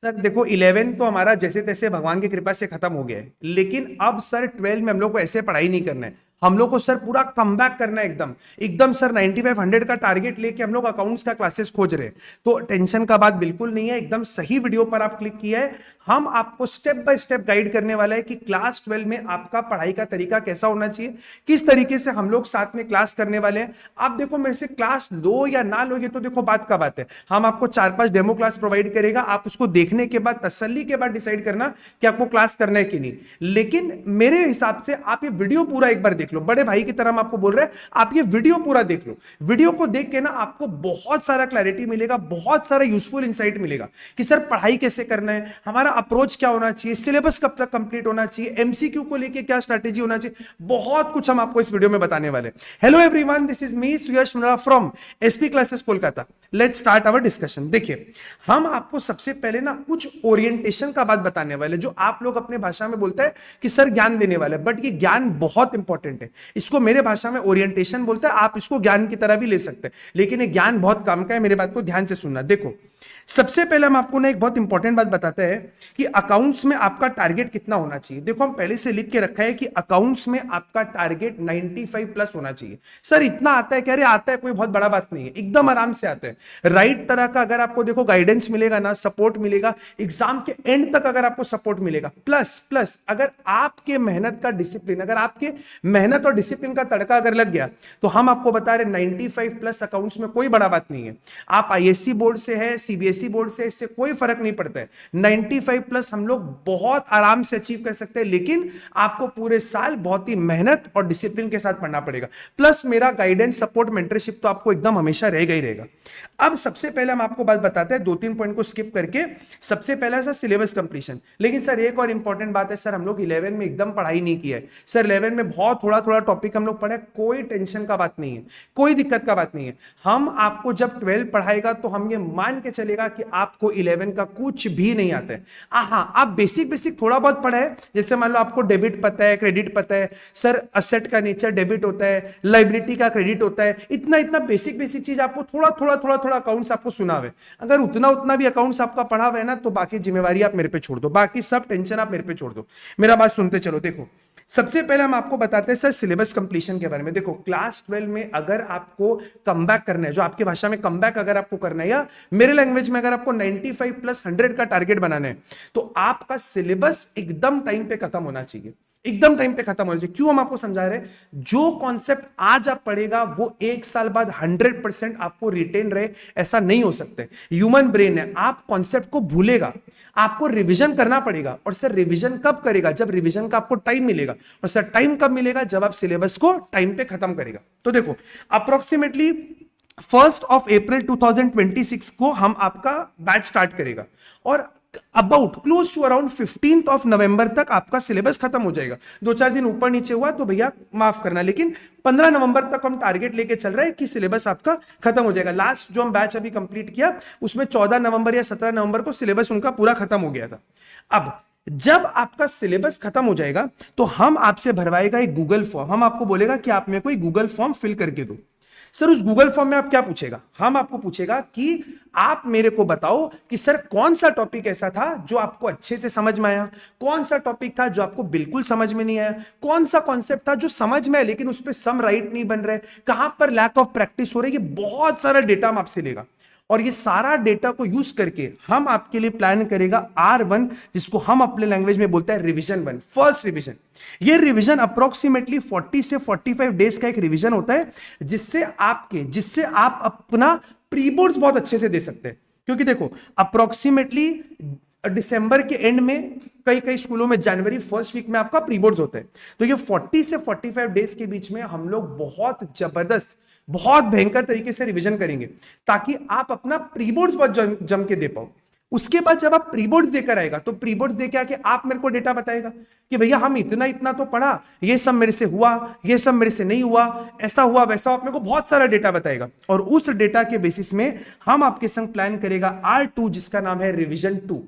Sir देखो 11 तो हमारा जैसे तैसे भगवान की कृपा से खत्म हो गया है, लेकिन अब सर 12 में हम लोग को ऐसे पढ़ाई नहीं करना है। हम लोग को सर पूरा कमबैक करना है एकदम एकदम सर 9500 का टारगेट लेके हम लोग अकाउंट्स का क्लासेस खोज रहे हैं। तो टेंशन का बात बिल्कुल नहीं है, एकदम सही वीडियो पर आप क्लिक किया है। हम आपको स्टेप बाय स्टेप गाइड करने वाला है कि क्लास 12 में आपका पढ़ाई का तरीका कैसा होना चाहिए, किस तरीके से हम लोग साथ में क्लास करने वाले हैं। आप देखो मेरे से क्लास लो या ना लो, ये तो देखो बात का बात है। हम आपको 4-5 डेमो क्लास प्रोवाइड करेगा, आप उसको देखने के बाद तसल्ली के बाद डिसाइड करना कि आपको क्लास करना है कि नहीं। लेकिन मेरे हिसाब से आप ये वीडियो पूरा एक बार देख लो, बड़े भाई की तरह हम आपको बोल रहे हैं, आप ये वीडियो पूरा देख लो। वीडियो को देख के ना आपको बहुत सारा क्लैरिटी मिलेगा, बहुत सारा यूजफुल इंसाइट मिलेगा कि सर पढ़ाई कैसे करना है, हमारा अप्रोच क्या होना चाहिए, सिलेबस कब तक कंप्लीट होना चाहिए, एमसीक्यू को लेके क्या स्ट्रैटेजी होना चाहिए। बहुत कुछ हम आपको इस वीडियो में बताने वाले। Hello everyone, this is me Suyash Mandal from SP classes Kolkata. Let's start our discussion. देखिए, हम आपको सबसे पहले ना कुछ ओरिएंटेशन का बात बताने वाले, जो आप लोग अपने भाषा में बोलते हैं कि सर ज्ञान देने वाले, बट ये ज्ञान बहुत इंपॉर्टेंट है। इसको मेरे भाषा में ओरिएंटेशन बोलते हैं, आप इसको ज्ञान की तरह भी ले सकते हैं, लेकिन ये ज्ञान बहुत काम का है। मेरे बात को ध्यान से सुनना। देखो, सबसे पहले हम आपको ना एक बहुत इंपॉर्टेंट बात बताते हैं कि अकाउंट्स में आपका टारगेट कितना होना चाहिए। देखो, हम पहले से लिख के रखा है कि अकाउंट्स में आपका टारगेट 95 प्लस होना चाहिए। सर इतना आता है, कह रहे आता है, कोई बहुत बड़ा बात नहीं है, एकदम आराम से आता है। राइट तरह का अगर आपको देखो गाइडेंस मिलेगा ना, सपोर्ट मिलेगा, एग्जाम के एंड तक अगर आपको सपोर्ट मिलेगा, प्लस प्लस अगर आपके मेहनत का डिसिप्लिन, अगर आपके मेहनत और डिसिप्लिन का तड़का अगर लग गया, तो हम आपको बता रहे 95 प्लस अकाउंट्स में कोई बड़ा बात नहीं है। आप आईएससी बोर्ड से है, सीबीएसई बोर्ड से, इससे कोई फर्क नहीं पड़ता है। 95 प्लस हम लोग बहुत आराम से अचीव कर सकते हैं, लेकिन आपको पूरे साल बहुत ही मेहनत और डिसिप्लिन के साथ पढ़ना पड़ेगा। प्लस मेरा गाइडेंस, सपोर्ट, मेंटरशिप तो आपको एकदम हमेशा रहेगा ही रहेगा। अब सबसे पहले हम आपको बात बताते हैं, 2-3 पॉइंट को स्किप करके। सबसे पहला सर सिलेबस कंप्लीशन। लेकिन सर एक और इंपॉर्टेंट बात है, सर हम लोग 11 में एकदम पढ़ाई नहीं किया है। सर 11 में बहुत थोड़ा थोड़ा टॉपिक हम लोग पढ़े, कोई टेंशन का बात नहीं है, कोई दिक्कत का बात नहीं है। हम आपको जब 12 पढ़ाएगा तो हम ये मान के चलेगा कि आपको 11 का कुछ भी नहीं आता है। हाँ, आप बेसिक बेसिक थोड़ा बहुत पढ़ा है, जैसे मान लो आपको डेबिट पता है, क्रेडिट पता है, सर असेट का नेचर डेबिट होता है, लायबिलिटी का क्रेडिट होता है, इतना इतना बेसिक बेसिक चीज आपको थोड़ा थोड़ा थोड़ा थोड़ा अकाउंट्स आपको सुना हुआ है। अगर उतना उतना भी अकाउंट्स आपका पढ़ा हुआ है ना, तो बाकी जिम्मेवारी आप मेरे पे छोड़ दो, बाकी सब टेंशन आप मेरे पे छोड़ दो। मेरा बात सुनते चलो। देखो, सबसे पहले हम आपको बताते हैं सर सिलेबस कंप्लीशन के बारे में। देखो, क्लास 12 में अगर आपको कमबैक करना है, जो आपकी भाषा में कमबैक अगर आपको करना है, या मेरे लैंग्वेज में अगर आपको 95 प्लस 100 का टारगेट बनाना है, तो आपका सिलेबस एकदम टाइम पे खत्म होना चाहिए, एकदम टाइम पे खत्म होना चाहिए। क्यों हम आपको समझा रहे हैं, जो कॉन्सेप्ट आज आप पढ़ेगा वो एक साल बाद 100% आपको रिटेन रहे, ऐसा नहीं हो सकता। ह्यूमन ब्रेन है, आप कॉन्सेप्ट को भूलेगा, आपको रिवीजन करना पड़ेगा। और सर रिवीजन कब करेगा, जब रिवीजन का आपको टाइम मिलेगा। और सर टाइम कब मिलेगा, जब आप सिलेबस को टाइम पे खत्म करेगा। तो देखो, अप्रोक्सीमेटली 1 अप्रैल 2026 को हम आपका बैच स्टार्ट करेगा, और अबाउट क्लोज टू अराउंड 15 नवंबर तक आपका सिलेबस खत्म हो जाएगा। 2-4 दिन ऊपर नीचे हुआ तो भैया माफ करना, लेकिन 15 नवंबर तक हम टारगेट लेके चल रहे हैं कि सिलेबस आपका खत्म हो जाएगा। लास्ट जो हम बैच अभी कंप्लीट किया, उसमें 14 नवंबर या 17 नवंबर को सिलेबस उनका पूरा खत्म हो गया था। अब जब आपका सिलेबस खत्म हो जाएगा, तो हम आपसे भरवाएगा एक गूगल फॉर्म। हम आपको बोलेगा कि आप मेरे को एक गूगल फॉर्म फिल करके दो। सर उस गूगल फॉर्म में आप क्या पूछेगा, हम आपको पूछेगा कि आप मेरे को बताओ कि सर कौन सा टॉपिक ऐसा था जो आपको अच्छे से समझ में आया, कौन सा टॉपिक था जो आपको बिल्कुल समझ में नहीं आया, कौन सा कॉन्सेप्ट था जो समझ में है लेकिन उस पर सम राइट नहीं बन रहे, कहां पर लैक ऑफ प्रैक्टिस हो रही है। ये बहुत सारा डेटा हम आपसे लेगा, और ये सारा डेटा को यूज करके हम आपके लिए प्लान करेगा R1, जिसको हम अपने लैंग्वेज में बोलते हैं रिवीजन 1, फर्स्ट रिवीजन। ये रिवीजन अप्रोक्सीमेटली 40 से 45 डेज का एक रिवीजन होता है, जिससे आप अपना प्री बोर्ड्स बहुत अच्छे से दे सकते हैं। क्योंकि देखो, अप्रोक्सीमेटली दिसंबर के एंड में, कई कई स्कूलों में जनवरी फर्स्ट वीक में आपका प्री बोर्ड्स होते हैं। तो ये 40 से 45 डेज के बीच में हम लोग बहुत जबरदस्त, बहुत भयंकर तरीके से रिवीजन करेंगे, ताकि आप अपना प्री बोर्ड्स बहुत जम के दे पाओ। उसके बाद जब आप प्री बोर्ड्स देकर आएगा, तो प्री बोर्ड्स देके आके आप मेरे को डेटा बताएगा कि भैया हम इतना इतना तो पढ़ा, ये सब मेरे से हुआ, ये सब मेरे से नहीं हुआ, ऐसा हुआ वैसा। आप मेरे को बहुत सारा डेटा बताएगा, और उस डेटा के बेसिस में हम आपके संग प्लान करेगा R2, जिसका नाम है रिवीजन 2।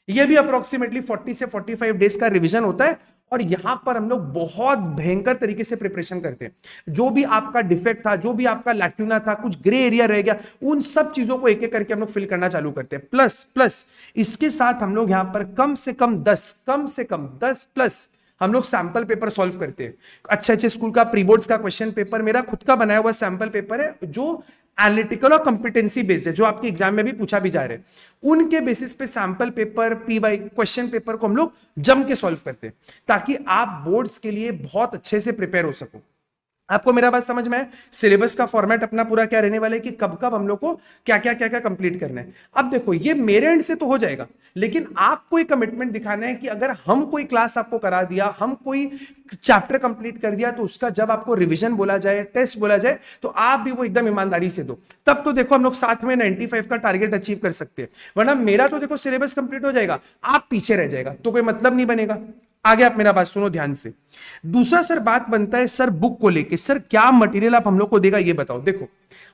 ये भी अप्रोक्सीमेटली 40 से 45 डेज का रिवीजन होता है। और यहां पर हम लोग बहुत भयंकर तरीके से प्रिपरेशन करते हैं। जो भी आपका डिफेक्ट था, जो भी आपका लैक्यूना था, कुछ ग्रे एरिया रह गया, उन सब चीजों को एक एक करके हम लोग फिल करना चालू करते हैं। प्लस प्लस इसके साथ हम लोग यहां पर कम से कम 10 प्लस हम लोग सैंपल पेपर सॉल्व करते हैं। अच्छे अच्छे स्कूल का प्री बोर्ड्स का क्वेश्चन पेपर, मेरा खुद का बनाया हुआ सैंपल पेपर है, जो एनालिटिकल और कॉम्पिटेंसी बेस्ड है, जो आपके एग्जाम में भी पूछा भी जा रहा है। उनके बेसिस पे sample paper, PY question paper को हम लोग जम के सॉल्व करते हैं, ताकि आप बोर्ड्स के लिए बहुत अच्छे से प्रिपेयर हो सको। आपको मेरा बात समझ में है? सिलेबस का फॉर्मेट अपना पूरा क्या रहने वाला है कि कब कब हम लोग को क्या क्या क्या क्या कंप्लीट करना है। अब देखो, ये मेरे एंड से तो हो जाएगा, लेकिन आपको एक कमिटमेंट दिखाना है कि अगर हम कोई क्लास आपको करा दिया, हम कोई चैप्टर कंप्लीट कर दिया, तो उसका जब आपको रिवीजन बोला जाए, टेस्ट बोला जाए, तो आप भी वो एकदम ईमानदारी से दो। तब तो देखो हम लोग साथ में 95 का टारगेट अचीव कर सकते हैं। वरना मेरा तो देखो सिलेबस कंप्लीट हो जाएगा, आप पीछे रह जाएगा, तो कोई मतलब नहीं बनेगा। आगे आप मेरा बात सुनो ध्यान से। दूसरा सर बात बनता है सर बुक को लेके, सर क्या मटेरियल आप हम लोग को देगा ये बताओ। देखो,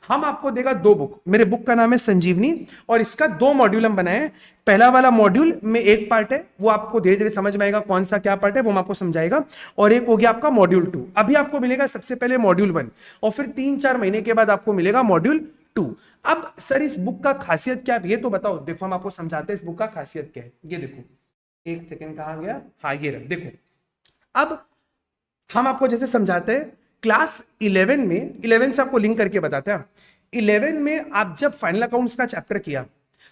हम आपको देगा 2 बुक। मेरे बुक का नाम है संजीवनी, और इसका 2 मॉड्यूल हम बनाए हैं। पहला वाला मॉड्यूल में एक पार्ट है, वो आपको धीरे धीरे समझ में आएगा कौन सा क्या पार्ट है, वो मैं आपको समझाएगा। और एक हो गया आपका मॉड्यूल 2। अभी आपको मिलेगा सबसे पहले मॉड्यूल 1, और फिर 3-4 महीने के बाद आपको मिलेगा मॉड्यूल 2। अब सर इस बुक का खासियत क्या है ये तो बताओ। देखो हम आपको समझाते हैं इस बुक का खासियत क्या है। ये देखो, एक सेकेंड, कहां गया, हाँ ये रहा। देखो, अब हम आपको जैसे समझाते हैं क्लास 11 में, 11 से आपको लिंक करके बताते हैं। 11 में आप जब फाइनल अकाउंट्स का चैप्टर किया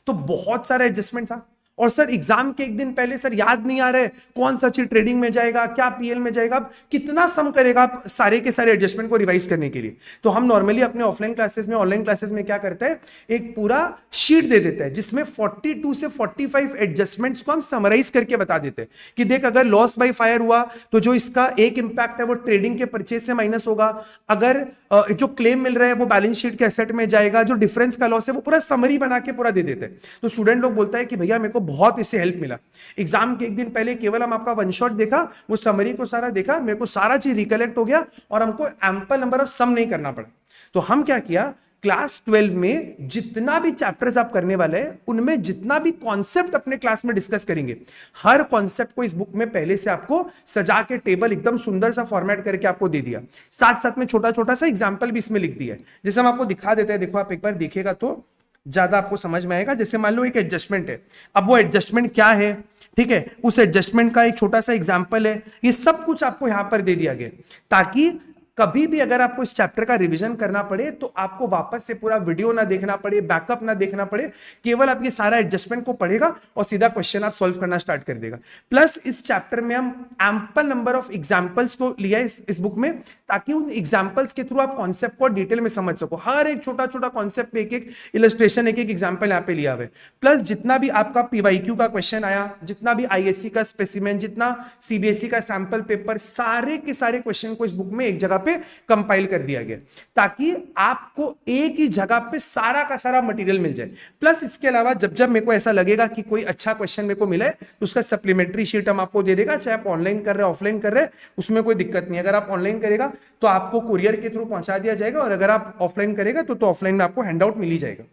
तो बहुत सारा एडजस्टमेंट था, और सर एग्जाम के एक दिन पहले सर याद नहीं आ रहा है कौन सा चीज ट्रेडिंग में जाएगा, क्या पीएल में जाएगा, आप कितना सम करेगा आप सारे के सारे एडजस्टमेंट को रिवाइज करने के लिए। तो हम नॉर्मली अपने ऑफलाइन क्लासेस में, ऑनलाइन क्लासेस में क्या करते हैं, एक पूरा शीट दे देते हैं जिसमें 42 से 45 एडजस्टमेंट्स को हम समराइज करके बता देते हैं कि देख, अगर लॉस बाय फायर हुआ तो जो इसका एक इंपैक्ट है वो ट्रेडिंग के परचेज से माइनस होगा, अगर जो क्लेम मिल रहा है वो बैलेंस शीट के एसेट में जाएगा, जो डिफरेंस का लॉस है वो पूरा समरी बना के पूरा दे देते हैं। तो स्टूडेंट लोग बोलता है कि भैया मेरे को बहुत इससे हेल्प मिला। एग्जाम के एक दिन पहले केवल हम आपका वन शॉट देखा, वो समरी को सारा देखा, मेरे को सारा चीज रिकलेक्ट हो गया, और हमको एम्पल नंबर ऑफ सम नहीं करना पड़ा। तो हम क्या किया, क्लास 12 में जितना भी चैप्टर्स आप करने वाले हैं, उनमें जितना भी कॉन्सेप्ट अपने क्लास में डिस्कस करेंगे, हर कॉन्सेप्ट को इस बुक में पहले से आपको सजा के टेबल एकदम सुंदर सा फॉर्मेट करके आपको दे दिया। साथ साथ में छोटा छोटा सा एग्जाम्पल भी इसमें लिख दिया है, जैसे हम आपको दिखा देते हैं। देखो, आप एक बार देखिएगा तो ज्यादा आपको समझ में आएगा। जैसे मान लो एक एडजस्टमेंट है, अब वो एडजस्टमेंट क्या है, ठीक है, उस एडजस्टमेंट का एक छोटा सा एग्जांपल है। ये सब कुछ आपको यहां पर दे दिया गया, ताकि कभी भी अगर आपको इस चैप्टर का रिवीजन करना पड़े तो आपको वापस से पूरा वीडियो ना देखना पड़े, बैकअप ना देखना पड़े, केवल आप ये सारा एडजस्टमेंट को पढ़ेगा और सीधा क्वेश्चन आप सॉल्व करना स्टार्ट कर देगा। प्लस इस चैप्टर में हम एम्पल नंबर ऑफ एग्जांपल्स को लिया है इस बुक में, ताकि उन एग्जांपल्स के थ्रू आप कॉन्सेप्ट को डिटेल में समझ सको। हर एक छोटा छोटा कॉन्सेप्ट पे एक एक इलस्ट्रेशन, एक एक एग्जाम्पल यहाँ पे लिया हुआ है। प्लस जितना भी आपका पीवाईक्यू का क्वेश्चन आया, जितना भी आईएससी का स्पेसिमेन, जितना सीबीएसई का सैंपल पेपर, सारे के सारे क्वेश्चन को इस बुक में एक जगह पे कंपाइल कर दिया गया, ताकि आपको एक ही जगह पे सारा का सारा मटेरियल मिल जाए। प्लस इसके अलावा जब जब मेरे को ऐसा लगेगा कि कोई अच्छा क्वेश्चन मेरे को मिला है, तो उसका सप्लीमेंट्री शीट हम आपको दे देगा, चाहे आप ऑनलाइन कर रहे हैं ऑफलाइन कर रहे हैं, उसमें कोई दिक्कत नहीं। अगर आप ऑनलाइन करेगा तो आपको कुरियर के थ्रू पहुंचा दिया जाएगा, और अगर आप ऑफलाइन करेगा तो ऑफलाइन में आपको हैंडआउट मिल ही जाएगा।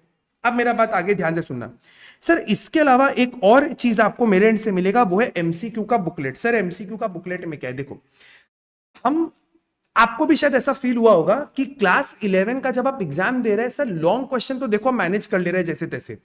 अब मेरा बात आगे ध्यान से सुनना सर। इसके अलावा एक और चीज आपको मेरे एंड से मिलेगा, वो है एमसीक्यू का बुकलेट। सर एमसीक्यू का बुकलेट में क्या है, देखो, हम आपको भी शायद ऐसा फील हुआ होगा कि क्लास 11 का जब आप एग्जाम दे रहे हैं, सर लॉन्ग क्वेश्चन तो देखो मैनेज कर ले रहे हैं जैसे तैसे,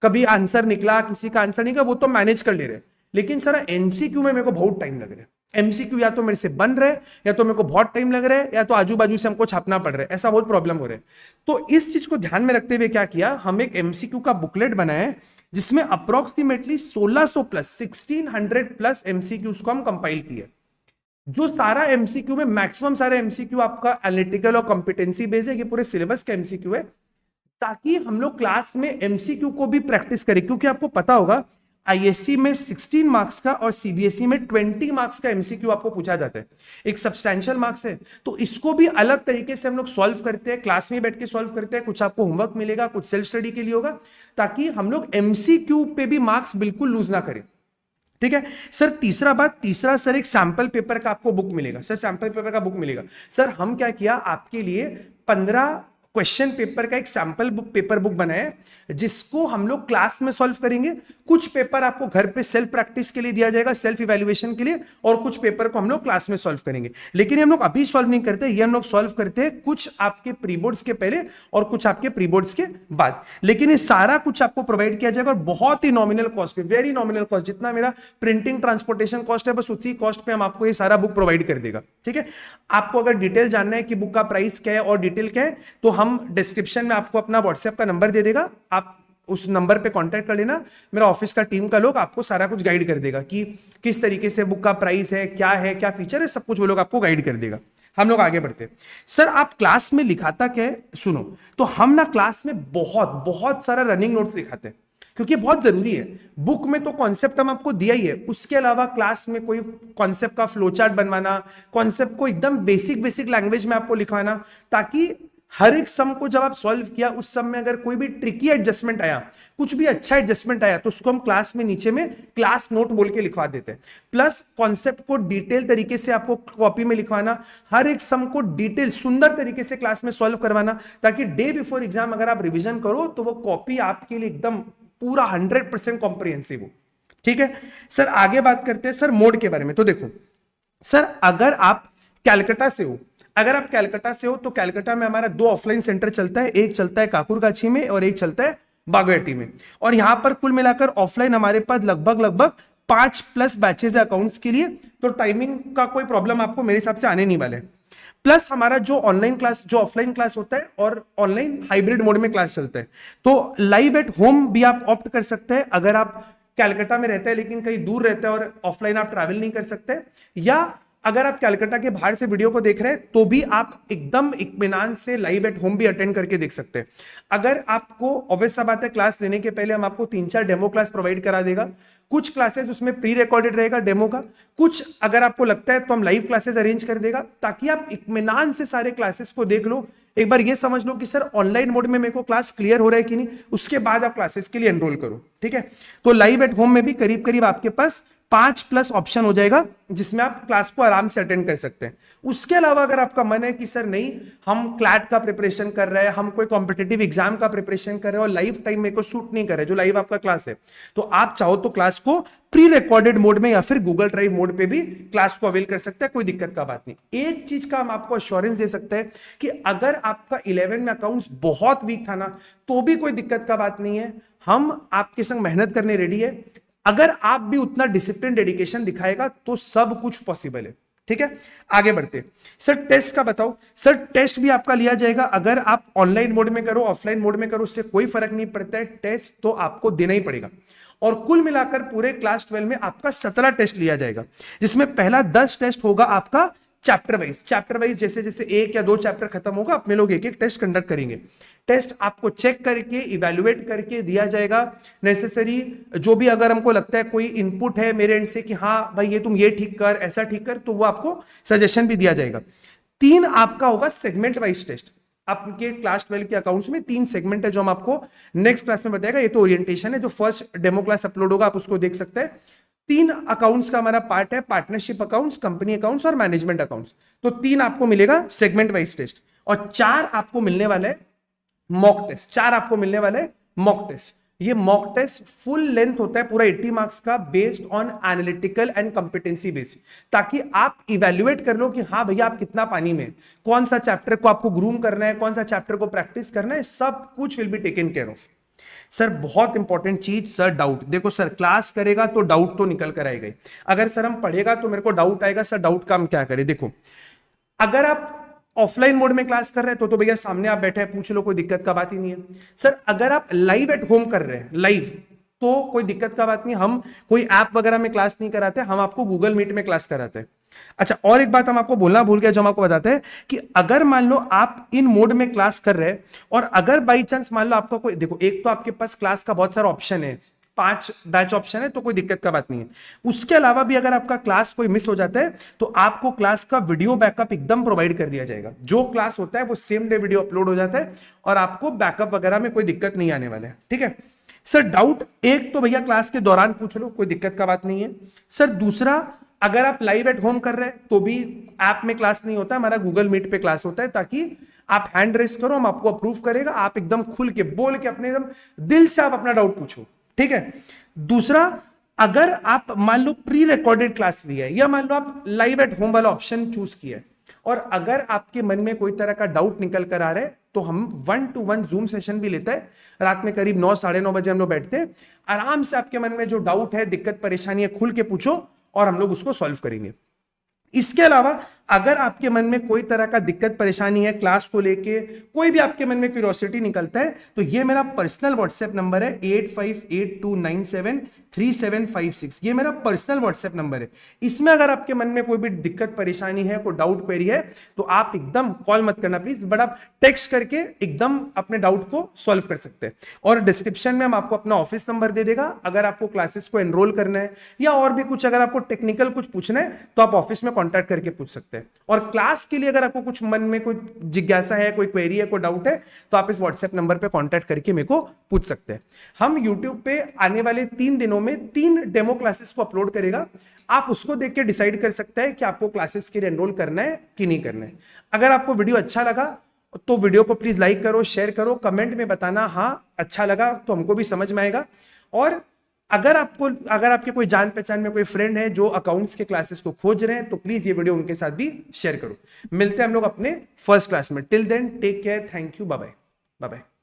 कभी आंसर निकला, किसी का आंसर निकला, वो तो मैनेज कर ले रहे हैं। लेकिन सर एमसीक्यू में मेरे को बहुत टाइम लग रहा है। एमसीक्यू या तो मेरे से बन रहे, या तो मेरे को बहुत टाइम लग रहा है, या तो आजू बाजू से हमको छापना पड़ रहा है, ऐसा बहुत प्रॉब्लम हो रहा है। तो इस चीज को ध्यान में रखते हुए क्या किया, हम एक एमसीक्यू का बुकलेट बनाए, जिसमें अप्रोक्सीमेटली 1600 प्लस 1600 प्लस एमसीक्यूज को हम कंपाइल किए। जो सारा एमसीक्यू में मैक्सिमम सारा एमसीक्यू आपका एनालिटिकल और कॉम्पिटेंसी बेस्ड है, ये पूरे सिलेबस का एमसीक्यू है, ताकि हम लोग क्लास में एमसीक्यू को भी प्रैक्टिस करें। क्योंकि आपको पता होगा आईएससी में 16 मार्क्स का और सीबीएसई में 20 मार्क्स का एमसीक्यू आपको पूछा जाता है, एक सब्सटैंशियल मार्क्स है। तो इसको भी अलग तरीके से हम लोग सॉल्व करते हैं, क्लास में बैठ के सॉल्व करते हैं। कुछ आपको होमवर्क मिलेगा, कुछ सेल्फ स्टडी के लिए होगा, ताकि हम लोग एमसीक्यू पे भी मार्क्स बिल्कुल लूज ना करें। ठीक है सर। तीसरा सर एक सैंपल पेपर का आपको बुक मिलेगा। सर सैंपल पेपर का बुक मिलेगा। सर हम क्या किया, आपके लिए 15 क्वेश्चन पेपर का एक सैंपल बुक पेपर बुक बनाया है जिसको हम लोग क्लास में सॉल्व करेंगे। कुछ पेपर आपको घर पे सेल्फ प्रैक्टिस के लिए दिया जाएगा, सेल्फ इवैल्यूएशन के लिए, और कुछ पेपर को हम लोग क्लास में सॉल्व करेंगे। लेकिन हम लोग अभी सॉल्व नहीं करते, ये हम लोग सॉल्व करते हैं कुछ आपके प्री बोर्ड्स के पहले और कुछ आपके प्री बोर्ड्स के बाद। लेकिन ये सारा कुछ आपको प्रोवाइड किया जाएगा और बहुत ही नॉमिनल कॉस्ट पे, वेरी नॉमिनल कॉस्ट, जितना मेरा प्रिंटिंग ट्रांसपोर्टेशन कॉस्ट है बस उसी कॉस्ट पे हम आपको ये सारा बुक प्रोवाइड कर देगा। ठीक है, आपको अगर डिटेल जानना है कि बुक का प्राइस क्या है और डिटेल क्या है तो हम डिस्क्रिप्शन में आपको अपना व्हाट्सएप का नंबर दे देगा, आप उस नंबर पे कांटेक्ट कर लेना। मेरा ऑफिस का टीम का लोग आपको सारा कुछ गाइड कर देगा कि किस तरीके से बुक का प्राइस है, क्या फीचर है, सब कुछ वो लोग आपको गाइड कर देगा। हम लोग आगे बढ़ते। सर आप क्लास में लिखाता क्या है, सुनो। तो हम ना क्लास में बहुत बहुत सारा रनिंग नोट्स लिखाते हैं क्योंकि बहुत जरूरी है। बुक में तो कॉन्सेप्ट हम आपको दिया ही है, उसके अलावा क्लास में कोई कॉन्सेप्ट का फ्लो चार्ट बनवाना, कॉन्सेप्ट को एकदम बेसिक लैंग्वेज में आपको लिखवाना, ताकि हर एक सम को जब आप सॉल्व किया उस सम में अगर कोई भी ट्रिकी एडजस्टमेंट आया, कुछ भी अच्छा एडजस्टमेंट आया तो उसको हम क्लास में नीचे में क्लास नोट बोल के लिखवा देते हैं। प्लस कॉन्सेप्ट को डिटेल तरीके से आपको कॉपी में लिखवाना, हर एक सम को डिटेल सुंदर तरीके से क्लास में सॉल्व करवाना, ताकि डे बिफोर एग्जाम अगर आप रिविजन करो तो वो कॉपी आपके लिए एकदम पूरा 100% कॉम्प्रिहेंसिव हो। ठीक है सर, आगे बात करते हैं सर मोड के बारे में। तो देखो सर, अगर आप कलकत्ता से हो, तो कलकत्ता में हमारा 2 ऑफलाइन सेंटर चलता है, एक चलता है काकुरगाछी में और एक चलता है बागुएटी में। और यहां पर कुल मिलाकर ऑफलाइन हमारे पास लगभग 5+ बैचेज है अकाउंट्स के लिए, तो टाइमिंग का कोई प्रॉब्लम आपको मेरे हिसाब से आने नहीं वाले। प्लस हमारा जो ऑफलाइन क्लास होता है और ऑनलाइन हाइब्रिड मोड में क्लास चलता है, तो लाइव एट होम भी आप ऑप्ट कर सकते हैं अगर आप कलकत्ता में रहते हैं लेकिन कहीं दूर रहते हैं और ऑफलाइन आप ट्रैवल नहीं कर सकते, या अगर आप कलकत्ता के बाहर से वीडियो को देख रहे हैं तो भी आप एकदम इत्मीनान से लाइव एट होम भी अटेंड करके देख सकते हैं। अगर आपको ऑब्वियस सा बात है, क्लास लेने के पहले हम आपको 3-4 डेमो क्लास प्रोवाइड करा देगा। कुछ क्लासेस उसमें प्री रिकॉर्डेड रहेगा डेमो का, कुछ अगर आपको लगता है तो हम लाइव क्लासेस अरेंज कर देगा, ताकि आप इत्मीनान से सारे क्लासेस को देख लो, एक बार ये समझ लो कि सर ऑनलाइन मोड में मेरे को क्लास क्लियर हो रहा है कि नहीं, उसके बाद आप क्लासेस के लिए एनरोल करो। ठीक है, तो लाइव एट होम में भी करीब आपके पास 5+ ऑप्शन हो जाएगा जिसमें आप क्लास को आराम से अटेंड कर सकते हैं। उसके अलावा अगर आपका मन है कि सर नहीं, हम क्लैट का प्रिपरेशन कर रहे हैं, हम कोई कॉम्पिटिटिव एग्जाम का प्रिपरेशन कर रहे हैं और लाइव टाइम मेरे को सूट नहीं कर रहा है जो लाइव आपका क्लास है, तो आप चाहो तो क्लास को प्री रिकॉर्डेड मोड में या फिर गूगल ड्राइव मोड पे भी क्लास को अवेल कर सकते हैं, कोई दिक्कत का बात नहीं। एक चीज का हम आपको अश्योरेंस दे सकते हैं कि अगर आपका 11 में अकाउंट्स बहुत वीक था ना, तो भी कोई दिक्कत का बात नहीं है, हम आपके संग मेहनत करने रेडी है। अगर आप भी उतना डिसिप्लिन डेडिकेशन दिखाएगा तो सब कुछ पॉसिबल है। ठीक है, आगे बढ़ते। सर टेस्ट का बताओ। सर टेस्ट भी आपका लिया जाएगा, अगर आप ऑनलाइन मोड में करो ऑफलाइन मोड में करो उससे कोई फर्क नहीं पड़ता है, टेस्ट तो आपको देना ही पड़ेगा। और कुल मिलाकर पूरे क्लास 12 में आपका 17 टेस्ट लिया जाएगा, जिसमें पहला 10 टेस्ट होगा आपका चैप्टर वाइज। जैसे जैसे 1 या 2 चैप्टर खत्म होगा अपने लोग एक टेस्ट कंडक्ट करेंगे। टेस्ट आपको चेक करके इवैल्यूएट करके दिया जाएगा। नेसेसरी जो भी अगर हमको लगता है कोई इनपुट है मेरे एंड से कि हाँ भाई ये तुम ये ठीक कर, ऐसा ठीक कर, तो वो आपको सजेशन भी दिया जाएगा। 3 आपका होगा सेगमेंट वाइज टेस्ट। आपके क्लास 12 के अकाउंट्स में 3 सेगमेंट है जो हम आपको नेक्स्ट क्लास में बताएगा। ये तो ओरिएंटेशन है, जो फर्स्ट डेमो क्लास अपलोड होगा आप उसको देख सकते हैं। 3 अकाउंट्स का हमारा पार्ट है, पार्टनरशिप अकाउंट्स, कंपनी अकाउंट्स और मैनेजमेंट अकाउंट्स। तो 3 आपको मिलेगा सेगमेंट वाइज टेस्ट और 4 आपको मिलने वाले मॉक टेस्ट। 4 आपको मिलने वाले मॉक टेस्ट। ये मॉक टेस्ट फुल लेंथ होता है पूरा 80 मार्क्स का, based on analytical and competency based, ताकि आप इवैल्यूएट कर लो कि हाँ भैया आप कितना पानी में, कौन सा चैप्टर को आपको ग्रूम करना है, कौन सा चैप्टर को प्रैक्टिस करना है, सब कुछ will be taken care of. Sir बहुत इंपॉर्टेंट चीज सर, डाउट। देखो सर क्लास करेगा तो डाउट तो निकल कर आएगा। अगर सर हम पढ़ेगा तो मेरे को डाउट आएगा, सर डाउट का हम क्या करें। देखो अगर आप ऑफलाइन मोड में क्लास कर रहे हैं तो भैया सामने आप बैठे हैं पूछ लो, कोई दिक्कत का बात ही नहीं है। सर अगर आप लाइव एट होम कर रहे हैं लाइव, तो कोई दिक्कत का बात नहीं, हम कोई ऐप वगैरह में क्लास नहीं कराते, हम आपको गूगल मीट में क्लास कराते हैं। अच्छा, और एक बात हम आपको बोलना भूल गया जो हम आपको बताते हैं कि अगर मान लो आप इन मोड में क्लास कर रहे हैं और अगर बाई चांस मान लो आपका कोई, देखो एक तो आपके पास क्लास का बहुत सारा ऑप्शन है, 5 बैच ऑप्शन है, तो कोई दिक्कत का बात नहीं है। उसके अलावा भी अगर आपका क्लास कोई मिस हो जाता है तो आपको क्लास का वीडियो बैकअप एकदम प्रोवाइड कर दिया जाएगा। जो क्लास होता है वो सेम डे वीडियो अपलोड हो जाता है और आपको बैकअप वगैरह में कोई दिक्कत नहीं आने वाला है। ठीक है सर, डाउट एक तो भैया क्लास के दौरान पूछ लो, कोई दिक्कत का बात नहीं है। सर दूसरा, अगर आप लाइव एट होम कर रहे हैं तो भी ऐप में क्लास नहीं होता, हमारा गूगल मीट पे क्लास होता है, ताकि आप हैंड रेस करो, हम आपको अप्रूव करेगा, आप एकदम खुल के बोल के अपने एकदम दिल से आप अपना डाउट पूछो, ठीक है। दूसरा, अगर आप मान लो प्री रिकॉर्डेड क्लास ली है या मान लो आप लाइव एट होम वाला ऑप्शन चूज किया है, और अगर आपके मन में कोई तरह का डाउट निकल कर आ रहा है तो हम 1-to-1 जूम सेशन भी लेते हैं। रात में करीब 9 साढ़े 9 बजे हम लोग बैठते हैं, आराम से आपके मन में जो डाउट है, दिक्कत परेशानी है, खुल के पूछो और हम लोग उसको सॉल्व करेंगे। इसके अलावा अगर आपके मन में कोई तरह का दिक्कत परेशानी है क्लास को लेके, कोई भी आपके मन में क्यूरियोसिटी निकलता है, तो ये मेरा पर्सनल व्हाट्सएप नंबर है 8582973756। ये मेरा पर्सनल व्हाट्सएप नंबर है। इसमें अगर आपके मन में कोई भी दिक्कत परेशानी है, कोई डाउट क्वेरी है, तो आप एकदम कॉल मत करना प्लीज, बट आप टेक्स्ट करके एकदम अपने डाउट को सॉल्व कर सकते हैं। और डिस्क्रिप्शन में हम आपको अपना ऑफिस नंबर दे देगा, अगर आपको क्लासेस को एनरोल करना है या और भी कुछ अगर आपको टेक्निकल कुछ पूछना है तो आप ऑफिस में कॉन्टैक्ट करके पूछ सकते हैं। और क्लास के लिए अगर आपको कुछ मन में कोई जिज्ञासा है, कोई क्वेरी है, कोई डाउट है, तो आप इस व्हाट्सएप नंबर पे कांटेक्ट करके मेरे को पूछ सकते हैं। हम यूट्यूब पे आने वाले 3 दिनों में 3 डेमो क्लासेस को अपलोड करेगा, आप उसको देख के डिसाइड कर सकते हैं कि आपको क्लासेस के लिए एनरोल करना है कि नहीं करना है। अगर आपको वीडियो अच्छा लगा तो वीडियो को प्लीज लाइक करो, शेयर करो, कमेंट में बताना हाँ अच्छा लगा, तो हमको भी समझ में आएगा। और अगर आपके कोई जान पहचान में कोई फ्रेंड है जो अकाउंट्स के क्लासेस को खोज रहे हैं, तो प्लीज ये वीडियो उनके साथ भी शेयर करो। मिलते हैं हम लोग अपने फर्स्ट क्लास में। Till then take care, thank you, bye bye.